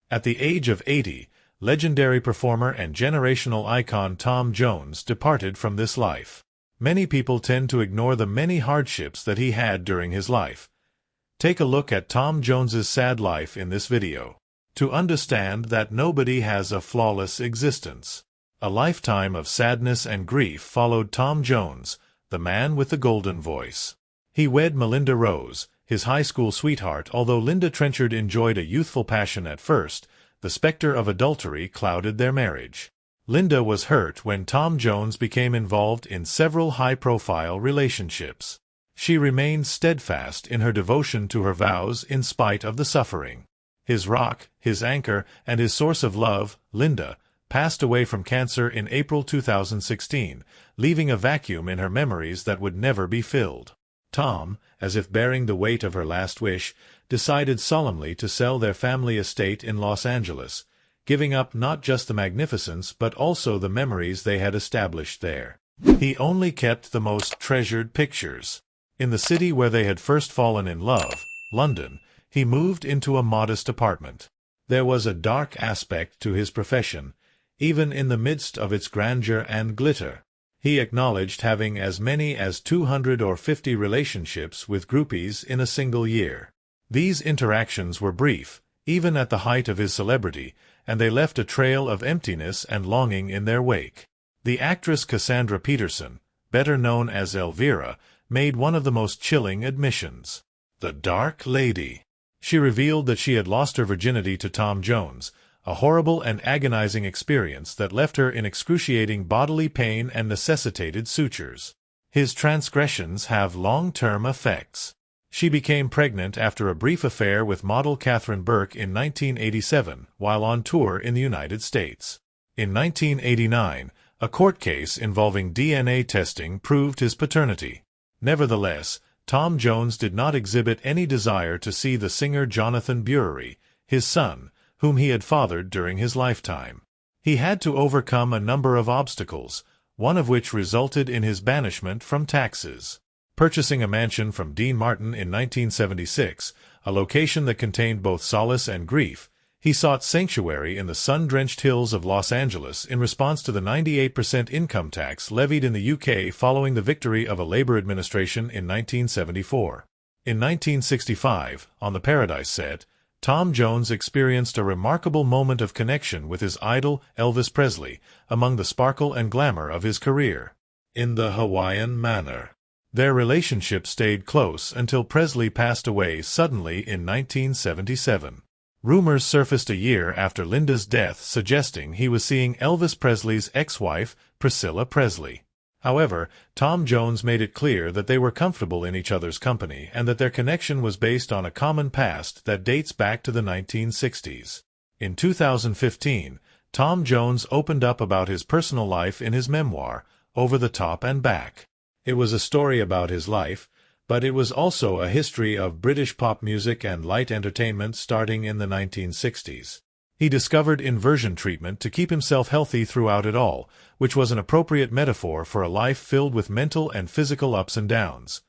At the age of 80, legendary performer and generational icon Tom Jones departed from this life. Many people tend to ignore the many hardships that he had during his life. Take a look at Tom Jones's sad life in this video to understand that nobody has a flawless existence. A lifetime of sadness and grief followed Tom Jones, the man with the golden voice. He wed Melinda Rose, his high school sweetheart. Although Linda Trenchard enjoyed a youthful passion at first, the specter of adultery clouded their marriage. Linda was hurt when Tom Jones became involved in several high-profile relationships. She remained steadfast in her devotion to her vows in spite of the suffering. His rock, his anchor, and his source of love, Linda, passed away from cancer in April 2016, leaving a vacuum in her memories that would never be filled. Tom, as if bearing the weight of her last wish, decided solemnly to sell their family estate in Los Angeles, giving up not just the magnificence but also the memories they had established there. He only kept the most treasured pictures. In the city where they had first fallen in love, London, he moved into a modest apartment. There was a dark aspect to his profession, even in the midst of its grandeur and glitter. He acknowledged having as many as 250 relationships with groupies in a single year. These interactions were brief, even at the height of his celebrity, and they left a trail of emptiness and longing in their wake. The actress Cassandra Peterson, better known as Elvira, made one of the most chilling admissions. The Dark Lady. She revealed that she had lost her virginity to Tom Jones, a horrible and agonizing experience that left her in excruciating bodily pain and necessitated sutures. His transgressions have long-term effects. She became pregnant after a brief affair with model Catherine Burke in 1987 while on tour in the United States. In 1989, a court case involving DNA testing proved his paternity. Nevertheless, Tom Jones did not exhibit any desire to see the singer Jonathan Bury, his son, whom he had fathered during his lifetime. He had to overcome a number of obstacles, one of which resulted in his banishment from taxes. Purchasing a mansion from Dean Martin in 1976, a location that contained both solace and grief, he sought sanctuary in the sun-drenched hills of Los Angeles in response to the 98% income tax levied in the UK following the victory of a Labour administration in 1974. In 1965, on the Paradise set, Tom Jones experienced a remarkable moment of connection with his idol, Elvis Presley, among the sparkle and glamour of his career. In the Hawaiian manner. Their relationship stayed close until Presley passed away suddenly in 1977. Rumors surfaced a year after Linda's death suggesting he was seeing Elvis Presley's ex-wife, Priscilla Presley. However, Tom Jones made it clear that they were comfortable in each other's company and that their connection was based on a common past that dates back to the 1960s. In 2015, Tom Jones opened up about his personal life in his memoir, Over the Top and Back. It was a story about his life, but it was also a history of British pop music and light entertainment starting in the 1960s. He discovered inversion treatment to keep himself healthy throughout it all, which was an appropriate metaphor for a life filled with mental and physical ups and downs.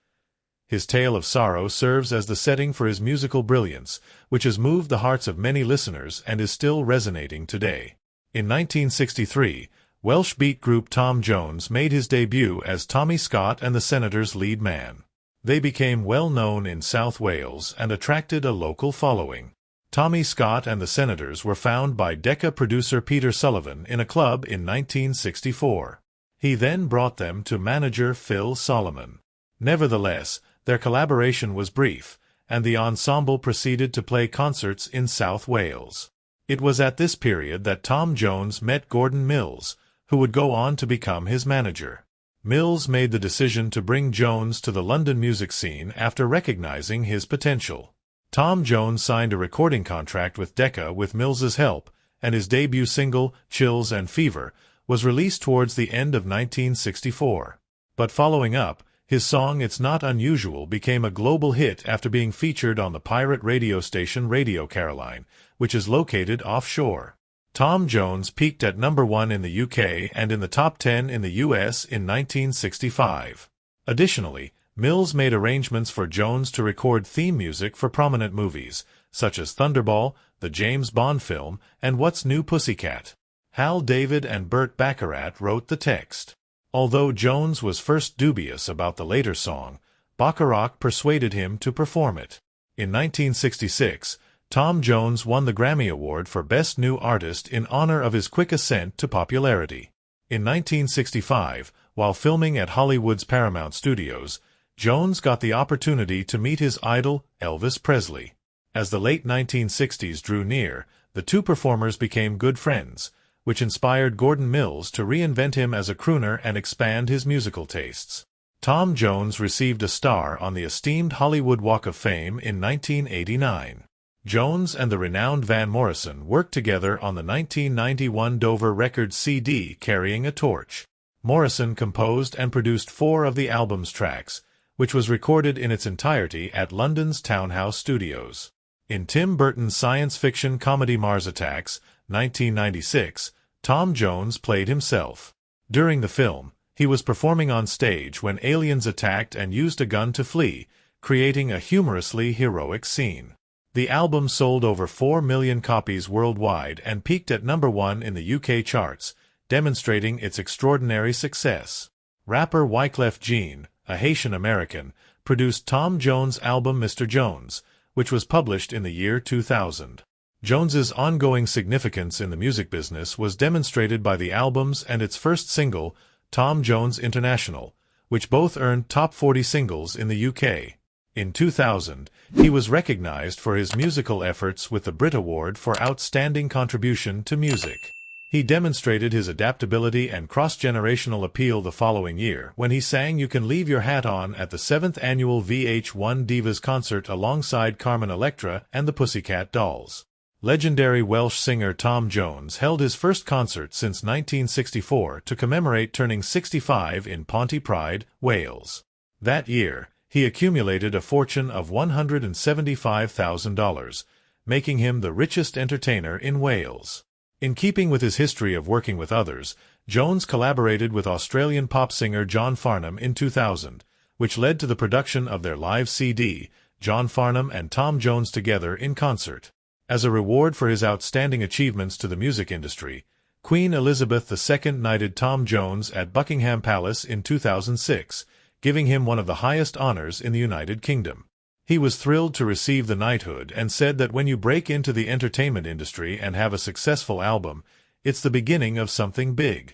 His tale of sorrow serves as the setting for his musical brilliance, which has moved the hearts of many listeners and is still resonating today. In 1963, Welsh beat group Tom Jones made his debut as Tommy Scott and the Senators' lead man. They became well known in South Wales and attracted a local following. Tommy Scott and the Senators were found by Decca producer Peter Sullivan in a club in 1964. He then brought them to manager Phil Solomon. Nevertheless, their collaboration was brief, and the ensemble proceeded to play concerts in South Wales. It was at this period that Tom Jones met Gordon Mills, who would go on to become his manager. Mills made the decision to bring Jones to the London music scene after recognizing his potential. Tom Jones signed a recording contract with Decca with Mills's help, and his debut single, Chills and Fever, was released towards the end of 1964. But following up, his song It's Not Unusual became a global hit after being featured on the pirate radio station Radio Caroline, which is located offshore. Tom Jones peaked at number 1 in the UK and in the top 10 in the US in 1965. Additionally, Mills made arrangements for Jones to record theme music for prominent movies, such as Thunderball, the James Bond film, and What's New Pussycat. Hal David and Burt Baccarat wrote the text. Although Jones was first dubious about the later song, Bacharach persuaded him to perform it. In 1966, Tom Jones won the Grammy Award for Best New Artist in honor of his quick ascent to popularity. In 1965, while filming at Hollywood's Paramount Studios, Jones got the opportunity to meet his idol, Elvis Presley. As the late 1960s drew near, the two performers became good friends, which inspired Gordon Mills to reinvent him as a crooner and expand his musical tastes. Tom Jones received a star on the esteemed Hollywood Walk of Fame in 1989. Jones and the renowned Van Morrison worked together on the 1991 Dover Records CD Carrying a Torch. Morrison composed and produced 4 of the album's tracks, which was recorded in its entirety at London's Townhouse Studios. In Tim Burton's science fiction comedy Mars Attacks, 1996, Tom Jones played himself. During the film, he was performing on stage when aliens attacked and used a gun to flee, creating a humorously heroic scene. The album sold over 4 million copies worldwide and peaked at number 1 in the UK charts, demonstrating its extraordinary success. Rapper Wyclef Jean, a Haitian American, produced Tom Jones' album Mr. Jones, which was published in the year 2000. Jones's ongoing significance in the music business was demonstrated by the albums and its first single, Tom Jones International, which both earned top 40 singles in the UK. In 2000, he was recognized for his musical efforts with the Brit Award for Outstanding Contribution to Music. He demonstrated his adaptability and cross-generational appeal the following year when he sang You Can Leave Your Hat On at the 7th Annual VH1 Divas Concert alongside Carmen Electra and the Pussycat Dolls. Legendary Welsh singer Tom Jones held his first concert since 1964 to commemorate turning 65 in Pontypridd, Wales. That year, he accumulated a fortune of $175,000, making him the richest entertainer in Wales. In keeping with his history of working with others, Jones collaborated with Australian pop singer John Farnham in 2000, which led to the production of their live CD, John Farnham and Tom Jones Together in Concert. As a reward for his outstanding achievements to the music industry, Queen Elizabeth II knighted Tom Jones at Buckingham Palace in 2006, giving him one of the highest honors in the United Kingdom. He was thrilled to receive the knighthood and said that when you break into the entertainment industry and have a successful album, it's the beginning of something big.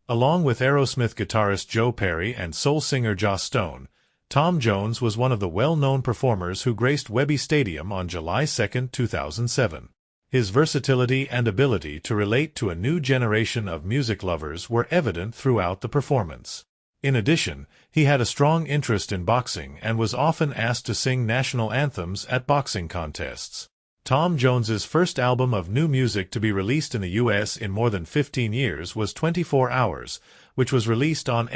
Along with Aerosmith guitarist Joe Perry and soul singer Joss Stone, Tom Jones was one of the well-known performers who graced Wembley Stadium on July 2, 2007. His versatility and ability to relate to a new generation of music lovers were evident throughout the performance. In addition, he had a strong interest in boxing and was often asked to sing national anthems at boxing contests. Tom Jones's first album of new music to be released in the U.S. in more than 15 years was 24 Hours, which was released on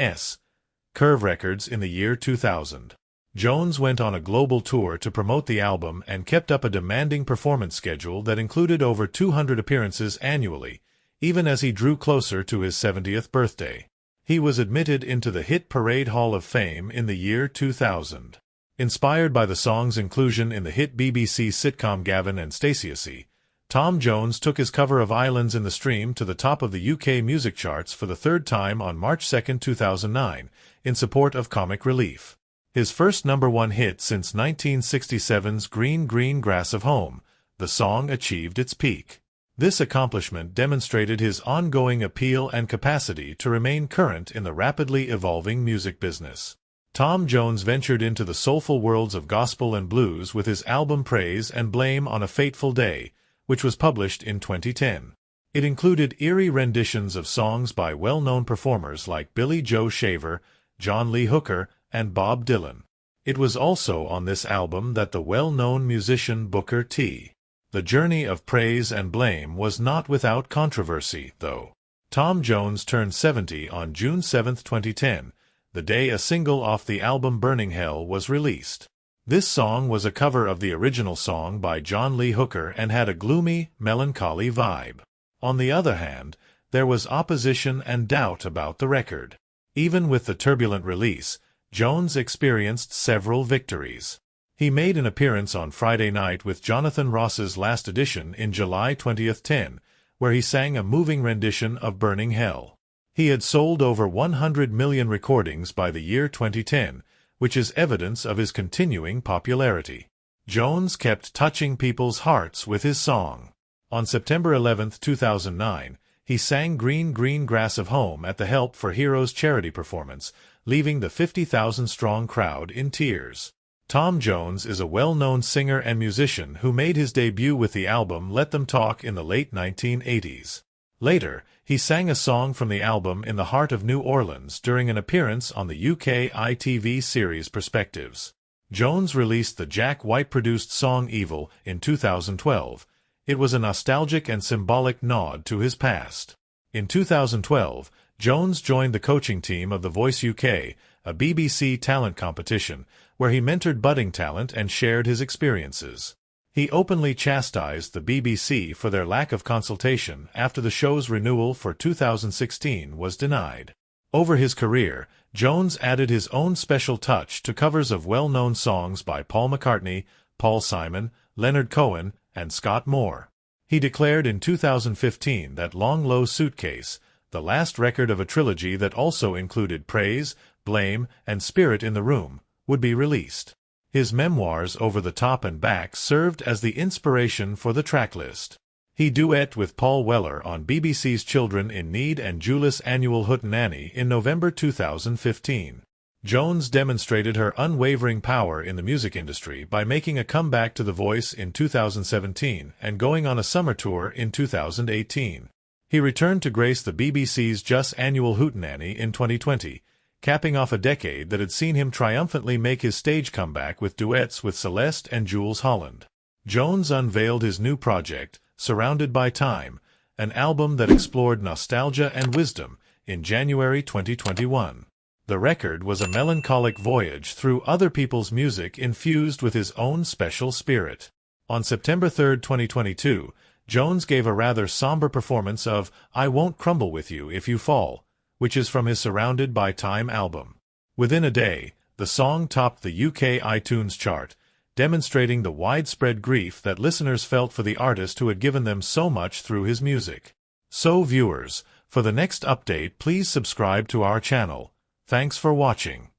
Curve Records in the year 2000. Jones went on a global tour to promote the album and kept up a demanding performance schedule that included over 200 appearances annually, even as he drew closer to his 70th birthday. He was admitted into the Hit Parade Hall of Fame in the year 2000. Inspired by the song's inclusion in the hit BBC sitcom Gavin and Stacey, Tom Jones took his cover of Islands in the Stream to the top of the UK music charts for the third time on March 2, 2009, in support of comic relief. His first #1 hit since 1967's Green Green Grass of Home, the song achieved its peak. This accomplishment demonstrated his ongoing appeal and capacity to remain current in the rapidly evolving music business. Tom Jones ventured into the soulful worlds of gospel and blues with his album Praise and Blame on a Fateful Day, which was published in 2010. It included eerie renditions of songs by well-known performers like Billy Joe Shaver, John Lee Hooker, and Bob Dylan. It was also on this album that the well-known musician Booker T. The journey of Praise and Blame was not without controversy, though. Tom Jones turned 70 on June 7, 2010, the day a single off the album Burning Hell was released. This song was a cover of the original song by John Lee Hooker and had a gloomy, melancholy vibe. On the other hand, there was opposition and doubt about the record. Even with the turbulent release, Jones experienced several victories. He made an appearance on Friday Night with Jonathan Ross's Last Edition in July 2010, where he sang a moving rendition of Burning Hell. He had sold over 100 million recordings by the year 2010, which is evidence of his continuing popularity. Jones kept touching people's hearts with his song. On September 11, 2009, he sang Green Green Grass of Home at the Help for Heroes charity performance, leaving the 50,000-strong crowd in tears. Tom Jones is a well-known singer and musician who made his debut with the album Let Them Talk in the late 1980s. Later, he sang a song from the album In the Heart of New Orleans during an appearance on the UK ITV series Perspectives. Jones released the Jack White-produced song Evil in 2012. It was a nostalgic and symbolic nod to his past. In 2012, Jones joined the coaching team of The Voice UK, a BBC talent competition, where he mentored budding talent and shared his experiences. He openly chastised the BBC for their lack of consultation after the show's renewal for 2016 was denied. Over his career, Jones added his own special touch to covers of well-known songs by Paul McCartney, Paul Simon, Leonard Cohen, and Scott Moore. He declared in 2015 that Long Low Suitcase, the last record of a trilogy that also included Praise, Blame, and Spirit in the Room, would be released. His memoirs Over the Top and Back served as the inspiration for the tracklist. He duet with Paul Weller on BBC's Children in Need and Julis Annual Hootenanny in November 2015. Jones demonstrated her unwavering power in the music industry by making a comeback to The Voice in 2017 and going on a summer tour in 2018. He returned to grace the BBC's Just Annual Hootenanny in 2020, capping off a decade that had seen him triumphantly make his stage comeback with duets with Celeste and Jules Holland. Jones unveiled his new project, Surrounded by Time, an album that explored nostalgia and wisdom, in January 2021. The record was a melancholic voyage through other people's music infused with his own special spirit. On September 3, 2022, Jones gave a rather somber performance of I Won't Crumble With You If You Fall, which is from his Surrounded by Time album. Within a day, the song topped the UK iTunes chart, demonstrating the widespread grief that listeners felt for the artist who had given them so much through his music. So viewers, for the next update please subscribe to our channel. Thanks for watching.